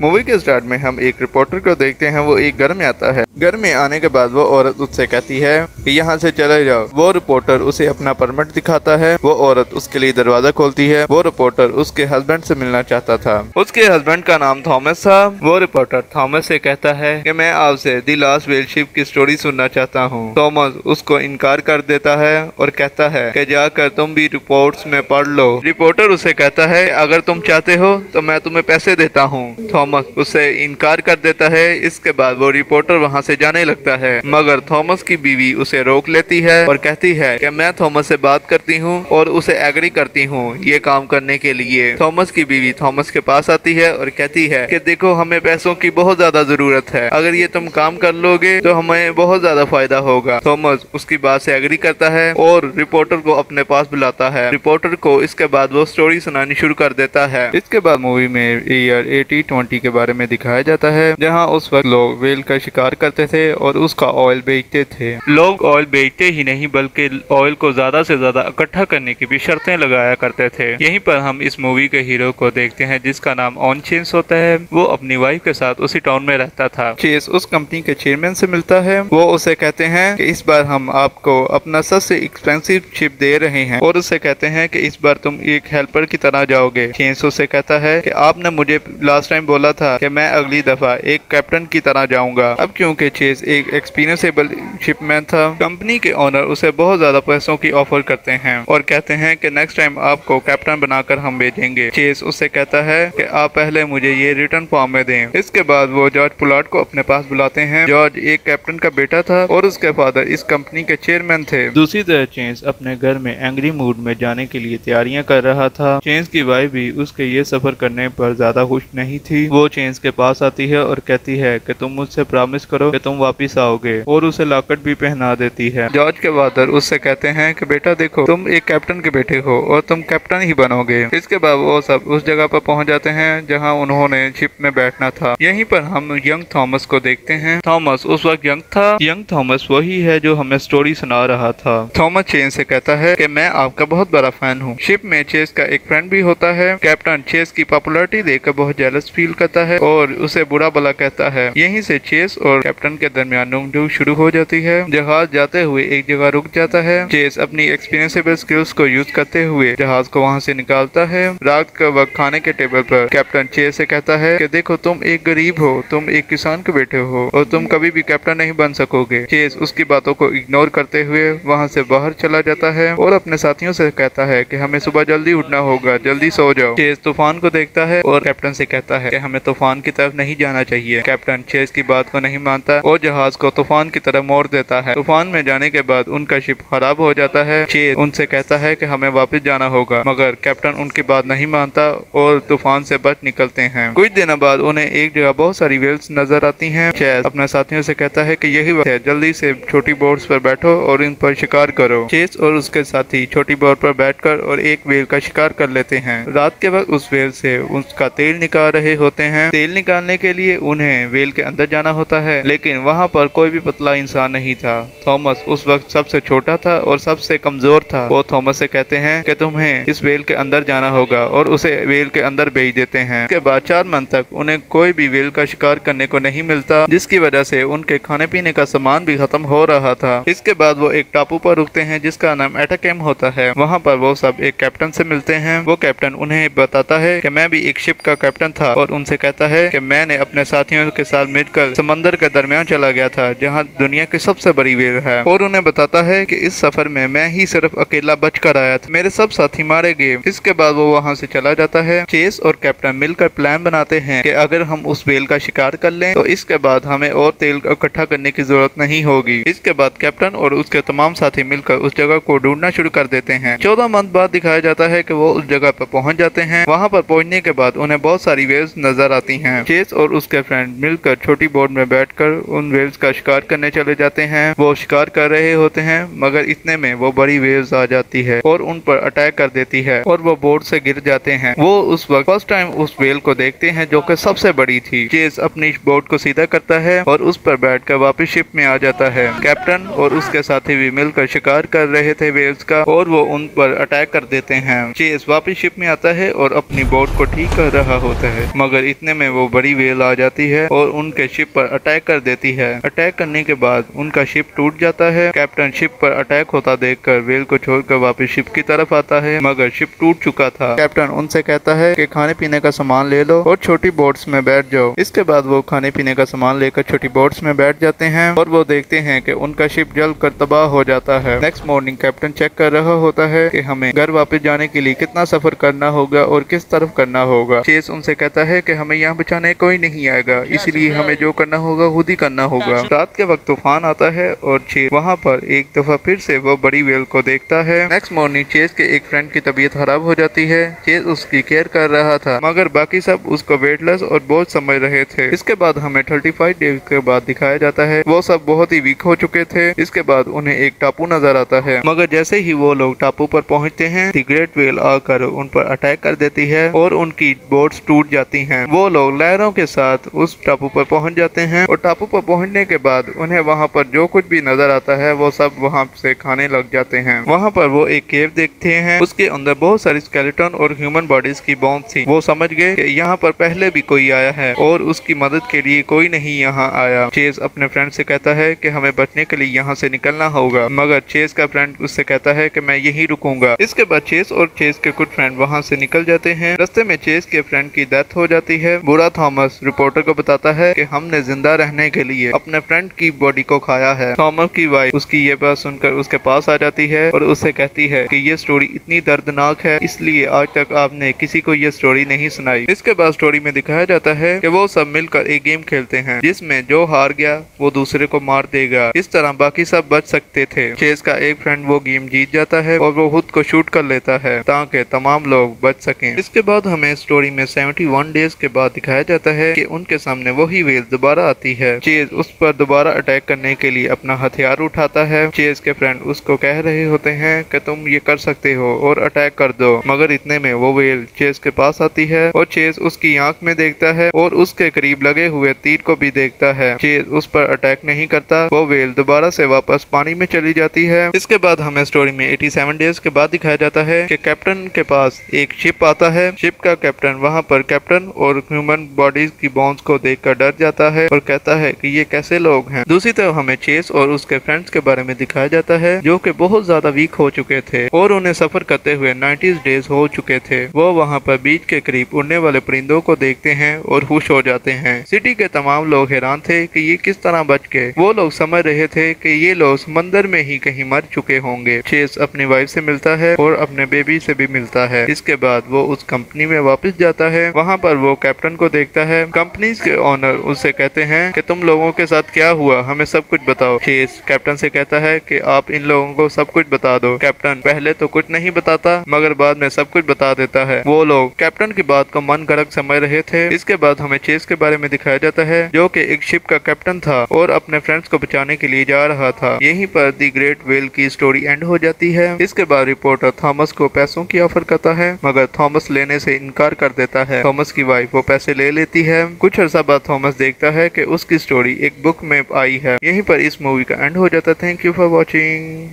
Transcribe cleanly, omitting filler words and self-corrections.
Movie के start में हम एक रिपोर्टर को देखते हैं। वो एक घर में आता है। घर में आने के बाद वो औरत उससे कहती है कि यहाँ से चले जाओ। वो रिपोर्टर उसे अपना परमिट दिखाता है। वो औरत उसके लिए दरवाजा खोलती है। वो रिपोर्टर उसके हस्बैंड से मिलना चाहता था। उसके हस्बैंड का नाम थॉमस था। वो रिपोर्टर थॉमस से कहता है कि मैं आपसे द लास्ट व्हेल शिप की स्टोरी सुनना चाहता हूँ। थॉमस उसको इनकार कर देता है और कहता है कि जाकर तुम भी रिपोर्ट्स में पढ़ लो। रिपोर्टर उसे कहता है अगर तुम चाहते हो तो मैं तुम्हें पैसे देता हूँ। थॉमस उससे इनकार कर देता है। इसके बाद वो रिपोर्टर वहाँ से जाने लगता है, मगर थॉमस की बीवी उसे रोक लेती है और कहती है कि मैं थॉमस से बात करती हूँ और उसे एग्री करती हूँ ये काम करने के लिए। थॉमस की बीवी थॉमस के पास आती है और कहती है कि देखो हमें पैसों की बहुत ज्यादा जरूरत है, अगर ये तुम काम कर लोगे तो हमें बहुत ज्यादा फायदा होगा। थॉमस उसकी बात से एग्री करता है और रिपोर्टर को अपने पास बुलाता है। रिपोर्टर को इसके बाद वो स्टोरी सुनानी शुरू कर देता है। इसके बाद मूवी में ईयर 8020 के बारे में दिखाया जाता है, जहाँ उस वक्त लोग व्हेल का शिकार करते थे और उसका ऑयल बेचते थे। लोग ऑयल बेचते ही नहीं बल्कि ऑयल को ज्यादा से ज्यादा इकट्ठा करने की भी शर्तें लगाया करते थे। यहीं पर हम इस मूवी के हीरो को देखते हैं जिसका नाम ऑन चेस होता है। वो अपनी वाइफ के साथ उसी टाउन में रहता था। चेस उस कंपनी के चेयरमैन से मिलता है। वो उसे कहते हैं कि इस बार हम आपको अपना सबसे एक्सपेंसिव शिप दे रहे हैं और उससे कहते हैं कि इस बार तुम एक हेल्पर की तरह जाओगे। चेस उससे कहता है कि आपने मुझे लास्ट टाइम बोला था कि मैं अगली दफा एक कैप्टन की तरह जाऊंगा। अब क्योंकि चेस एक एक्सपीरियंसेबल शिपमैन था, कंपनी के ओनर उसे बहुत ज्यादा पैसों की ऑफर करते हैं और कहते हैं कि नेक्स्ट टाइम आपको कैप्टन बनाकर हम भेजेंगे। चेस उससे कहता है कि आप पहले मुझे ये रिटर्न फॉर्म में दें। इसके बाद वो जॉर्ज पुलार्ड को अपने पास बुलाते हैं। जॉर्ज एक कैप्टन का बेटा था और उसके फादर इस कंपनी के चेयरमैन थे। दूसरी तरफ चेस अपने घर में एंग्री मूड में जाने के लिए तैयारियां कर रहा था। चेस की वाइफ भी उसके ये सफर करने पर ज्यादा खुश नहीं थी। वो चेस के पास आती है और कहती है कि तुम मुझसे प्रॉमिस करो कि तुम वापिस आओगे और उसे लॉकेट भी पहना देती है। जॉर्ज के फादर उससे कहते हैं कि बेटा देखो तुम एक कैप्टन के बेटे हो और तुम कैप्टन ही बनोगे। इसके बाद वो सब उस जगह पर पहुंच जाते हैं जहां उन्होंने शिप में बैठना था। यहीं पर हम यंग थॉमस को देखते हैं। थॉमस उस वक्त यंग था। यंग थॉमस वही है जो हमें स्टोरी सुना रहा था। थॉमस चेस से कहता है कि मैं आपका बहुत बड़ा फैन हूँ। शिप में चेस का एक फ्रेंड भी होता है। कैप्टन चेस की पॉपुलैरिटी देखकर बहुत जेलस फील करता है और उसे बुरा भला कहता है। यहीं से चेस और कैप्टन के दरमियान नोक-झोंक शुरू हो जाती है। जहाज जाते हुए एक जगह रुक जाता है। चेस अपनी एक्सपीरियंसेबल स्किल्स को यूज करते हुए जहाज को वहां से निकालता है। रात का वक्त खाने के टेबल पर कैप्टन चेस से कहता है कि देखो तुम एक गरीब हो, तुम एक किसान के बेटे हो और तुम कभी भी कैप्टन नहीं बन सकोगे। चेस उसकी बातों को इग्नोर करते हुए वहां से बाहर चला जाता है और अपने साथियों से कहता है कि हमें सुबह जल्दी उठना होगा, जल्दी सो जाओ। चेस तूफान को देखता है और कैप्टन से कहता है कि हमें तूफान की तरफ नहीं जाना चाहिए। कैप्टन चेस की बात को नहीं मानता और जहाज को तूफान की तरफ मोड़ देता है। तूफान में जाने के बाद उनका शिप खराब हो जाता है। चेस उनसे कहता है कि हमें वापस जाना होगा, मगर कैप्टन उनकी बात नहीं मानता और तूफान से बच निकलते हैं। कुछ दिनों बाद उन्हें एक जगह बहुत सारी वेल्स नजर आती हैं। चेस अपने साथियों से कहता है कि यही वक्त है, जल्दी से छोटी बोट्स पर बैठो और इन पर शिकार करो। चेस और उसके साथी छोटी बोट पर बैठकर और एक वेल का शिकार कर लेते हैं। रात के वक्त उस वेल से उसका तेल निकाल रहे होते हैं। तेल निकालने के लिए उन्हें वेल के अंदर जाना होता है, लेकिन वहाँ पर कोई भी पतला इंसान नहीं था। थॉमस उस वक्त सबसे छोटा था और सबसे कमजोर था। वो थॉमस से कहते हैं कि तुम्हें इस वेल के अंदर जाना होगा और उसे वेल के अंदर भेज देते हैं। इसके बाद 4 मंथ तक उन्हें कोई भी वेल का शिकार करने को नहीं मिलता, जिसकी वजह से उनके खाने पीने का सामान भी खत्म हो रहा था। इसके बाद वो एक टापू पर रुकते हैं जिसका नाम एटाकेम होता है। वहाँ पर वो सब एक कैप्टन से मिलते हैं। वो कैप्टन उन्हें बताता है कि मैं भी एक शिप का कैप्टन था और उनसे कहता है कि मैंने अपने साथियों के साथ मिलकर समंदर के दरमियान चला गया था जहाँ दुनिया की सबसे बड़ी वेल है, और उन्हें बताता है कि इस सफर में मैं ही सिर्फ अकेला बच कर आया था, मेरे सब साथी मारे गए। इसके बाद वो वहाँ से चला जाता है। चेस और कैप्टन मिलकर प्लान बनाते हैं कि अगर हम उस वेल का शिकार कर लें तो इसके बाद हमें और तेल इकट्ठा करने की जरूरत नहीं होगी। इसके बाद कैप्टन और उसके तमाम साथी मिलकर उस जगह को ढूंढना शुरू कर देते हैं। 14 मंथ बाद दिखाया जाता है कि वो उस जगह पर पहुंच जाते हैं। वहाँ पर पहुंचने के बाद उन्हें बहुत सारी वेल्स नजर आती हैं। चेस और उसके फ्रेंड मिलकर छोटी बोट में बैठकर उन वेल्स का शिकार करने चले जाते हैं। वो शिकार कर रहे होते हैं, मगर इतने में वो बड़ी वेव्स आ जाती है और उन पर अटैक कर देती है और वो बोट से गिर जाते हैं। वो उस वक्त फर्स्ट टाइम उस वेल को देखते हैं जो कि सबसे बड़ी थी। चेस अपनी बोट को सीधा करता है और उस पर बैठकर वापस शिप में आ जाता है। कैप्टन और उसके साथी भी मिलकर शिकार कर रहे थे वेल्स का और वो उन पर अटैक कर देते हैं। चेस वापस शिप में आता है और अपनी बोट को ठीक कर रहा होता है, मगर इतने में वो बड़ी वेल आ जाती है और उनके शिप पर अटैक कर देती है। अटैक करने के बाद उनका शिप टूट जाता है। कैप्टन शिप पर अटैक होता देखकर वेल को छोड़कर वापस शिप की तरफ आता है, मगर शिप टूट चुका था। कैप्टन उनसे कहता है कि खाने पीने का सामान ले लो और छोटी बोट्स में बैठ जाओ। इसके बाद वो खाने पीने का सामान लेकर छोटी बोट्स में बैठ जाते हैं और वो देखते हैं कि उनका शिप जल कर तबाह हो जाता है। नेक्स्ट मॉर्निंग कैप्टन चेक कर रहा होता है कि हमें घर वापस जाने के लिए कितना सफर करना होगा और किस तरफ करना होगा। चेस उनसे कहता है कि हमें यहाँ बचाने कोई नहीं आएगा, इसलिए हमें जो करना होगा खुद ही करना होगा। रात के वक्त तूफान आता है और चेस वहाँ पर एक दफा फिर से वो बड़ी वेल को देखता है। नेक्स्ट मॉर्निंग चेस के एक फ्रेंड की तबीयत खराब हो जाती है। चेस उसकी केयर कर रहा था, मगर बाकी सब उसको वेटलेस और बोझ समझ रहे थे। इसके बाद हमें 35 डेज के बाद दिखाया जाता है वो सब बहुत ही वीक हो चुके थे। इसके बाद उन्हें एक टापू नजर आता है, मगर जैसे ही वो लोग टापू पर पहुंचते हैं द ग्रेट वेल आकर उन पर अटैक कर देती है और उनकी बोट्स टूट जाती हैं। वो लोग लहरों के साथ उस टापू पर पहुंच जाते हैं और टापू पर पहुंचने के बाद उन्हें वहां पर जो कुछ भी नजर आता है वो सब वहां से खाने लग जाते हैं। वहां पर वो एक केव देखते हैं, उसके अंदर बहुत सारी स्केलेटन और ह्यूमन बॉडीज की बोन्स थी। वो समझ गए कि यहाँ पर पहले भी कोई आया है और उसकी मदद के लिए कोई नहीं यहाँ आया। चेस अपने फ्रेंड से कहता है कि हमें बचने के लिए यहाँ से निकलना होगा, मगर चेस का फ्रेंड उससे कहता है कि मैं यहीं रुकूंगा। इसके बाद चेस और चेस के कुछ फ्रेंड वहाँ से निकल जाते हैं। रास्ते में चेस के फ्रेंड की डेथ हो जाती है। बुरा थॉमस रिपोर्टर को बताता है कि हमने जिंदा रहने के लिए अपने फ्रेंड की बॉडी को खाया है। थॉमस की वाइफ उसकी ये बात सुनकर उसके पास आ जाती है और उससे कहती है कि ये स्टोरी इतनी दर्दनाक है, इसलिए आज तक आपने किसी को ये स्टोरी नहीं सुनाई। इसके बाद स्टोरी में दिखाया जाता है कि वो सब मिलकर एक गेम खेलते हैं जिसमें जो हार गया वो दूसरे को मार देगा। इस तरह बाकी सब बच सकते थे। चेस का एक फ्रेंड वो गेम जीत जाता है और वो खुद को शूट कर लेता है ताकि तमाम लोग बच सकें। इसके बाद हमें स्टोरी में 71 डेज के बाद दिखाया जाता है कि उनके सामने वही वेल दोबारा आती है। चेस उस पर दोबारा अटैक करने के लिए अपना हथियार उठाता है। चेस के फ्रेंड उसको कह रहे होते हैं कि तुम ये कर सकते हो और अटैक कर दो, मगर इतने में वो वेल चेस के पास आती है और चेस उसकी आंख में देखता है और उसके करीब लगे हुए तीर को भी देखता है। चेस उस पर अटैक नहीं करता। वो वेल दोबारा से वापस पानी में चली जाती है। इसके बाद हमें स्टोरी में 87 डेज के बाद दिखाया जाता है कि कैप्टन के पास एक शिप आता है। शिप का कैप्टन वहाँ पर कैप्टन और ह्यूमन बॉडीज की बोन्स को देखकर डर जाता है और कहता है कि ये कैसे लोग हैं। दूसरी तरफ हमें चेस और उसके फ्रेंड्स के बारे में दिखाया जाता है जो कि बहुत ज्यादा वीक हो चुके थे और उन्हें सफर करते हुए 90 डेज हो चुके थे। वो वहाँ पर बीच के करीब उड़ने वाले परिंदों को देखते हैं और खुश हो जाते हैं। सिटी के तमाम लोग हैरान थे कि ये किस तरह बच गए। वो लोग समझ रहे थे कि ये लोग समंदर में ही कहीं मर चुके होंगे। चेस अपनी वाइफ से मिलता है और अपने बेबी से भी मिलता है। इसके बाद वो उस कंपनी में वापस जाता है। वहाँ पर वो कैप्टन को देखता है। कंपनी के ऑनर उससे कहते हैं कि तुम लोगों के साथ क्या हुआ, हमें सब कुछ बताओ। चेस कैप्टन से कहता है कि आप इन लोगों को सब कुछ बता दो। कैप्टन पहले तो कुछ नहीं बताता, मगर बाद में सब कुछ बता देता है। वो लोग कैप्टन की बात को मन गढ़ंत समझ रहे थे। इसके बाद हमें चेस के बारे में दिखाया जाता है जो कि एक शिप का कैप्टन था और अपने फ्रेंड्स को बचाने के लिए जा रहा था। यहीं पर द ग्रेट वेल की स्टोरी एंड हो जाती है। इसके बाद रिपोर्टर थॉमस को पैसों की ऑफर करता है, मगर थॉमस लेने से इनकार कर देता है। थॉमस की वाइफ वो पैसे ले लेती है। कुछ अर्सा बाद थॉमस देखता है कि उसकी स्टोरी एक बुक में आई है। यहीं पर इस मूवी का एंड हो जाता है। Thank you for watching.